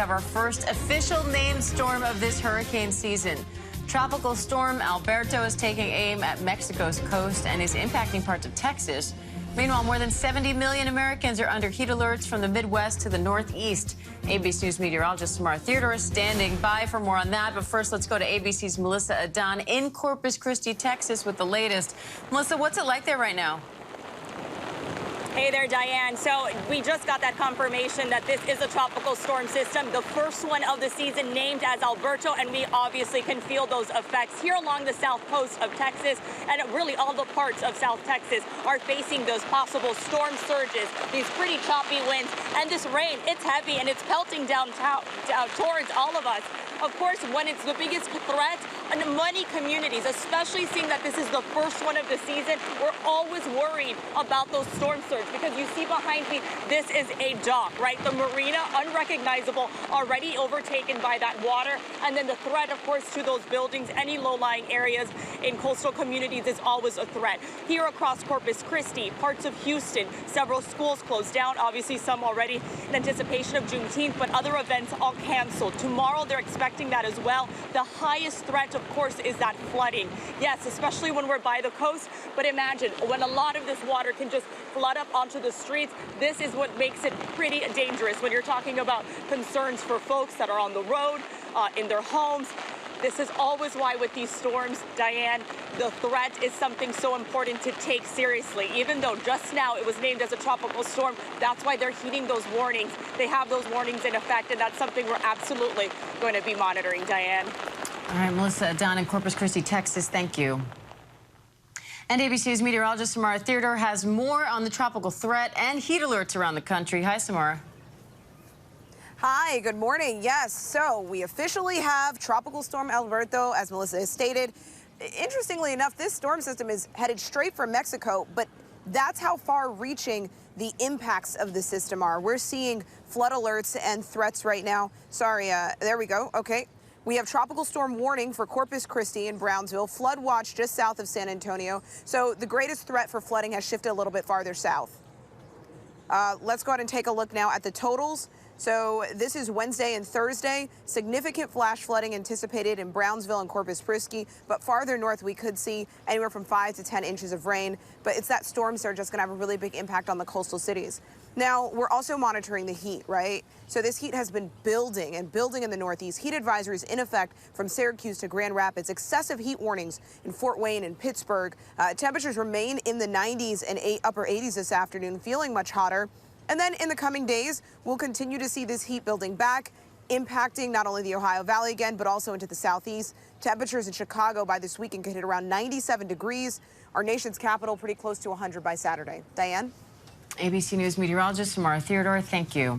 have our first official named storm of this hurricane season. Tropical Storm Alberto is taking aim at Mexico's coast and is impacting parts of Texas. Meanwhile, more than 70 million Americans are under heat alerts from the Midwest to the Northeast. ABC News meteorologist Samara Theodore is standing by for more on that. But first, let's go to ABC's Melissa Adan in Corpus Christi, Texas, with the latest. Melissa, what's it like there right now? Hey there, Diane. So we just got that confirmation that this is a tropical storm system, the first one of the season named as Alberto, and we obviously can feel those effects here along the south coast of Texas, and really all the parts of South Texas are facing those possible storm surges, these pretty choppy winds, and this rain. It's heavy and it's pelting down towards all of us. Of course, when it's the biggest threat, and many communities, especially seeing that this is the first one of the season, we're always worried about those storm surges because you see behind me, this is a dock, right? The marina, unrecognizable, already overtaken by that water. And then the threat, of course, to those buildings, any low-lying areas in coastal communities is always a threat. Here across Corpus Christi, parts of Houston, several schools closed down, obviously some already in anticipation of Juneteenth, but other events all canceled. Tomorrow, they're expecting that as well. The highest threat, of course, is that flooding. Yes, especially when we're by the coast, but imagine when a lot of this water can just flood up onto the streets. This is what makes it pretty dangerous when you're talking about concerns for folks that are on the road, in their homes. This is always why with these storms, Diane, the threat is something so important to take seriously. Even though just now it was named as a tropical storm, that's why they're heeding those warnings. They have those warnings in effect, and that's something we're absolutely going to be monitoring, Diane. All right, Melissa, down in Corpus Christi, Texas, thank you. And ABC's meteorologist Samara Theodore has more on the tropical threat and heat alerts around the country. Hi, Samara. Hi, good morning. Yes, so we officially have Tropical Storm Alberto, as Melissa has stated. Interestingly enough, this storm system is headed straight for Mexico, but that's how far-reaching the impacts of the system are. We're seeing flood alerts and threats right now. Sorry, there we go. Okay. We have tropical storm warning for Corpus Christi and Brownsville, flood watch just south of San Antonio. So the greatest threat for flooding has shifted a little bit farther south. Let's go ahead and take a look now at the totals. So this is Wednesday and Thursday. Significant flash flooding anticipated in Brownsville and Corpus Christi, but farther north we could see anywhere from 5 to 10 inches of rain. But it's that storm surge that's going to have a really big impact on the coastal cities. Now, we're also monitoring the heat, right? So this heat has been building and building in the Northeast. Heat advisories in effect from Syracuse to Grand Rapids. Excessive heat warnings in Fort Wayne and Pittsburgh. Temperatures remain in the 90s and upper 80s this afternoon, feeling much hotter. And then in the coming days, we'll continue to see this heat building back, impacting not only the Ohio Valley again, but also into the southeast. Temperatures in Chicago by this weekend could hit around 97 degrees. Our nation's capital pretty close to 100 by Saturday. Diane? ABC News meteorologist Samara Theodore, thank you.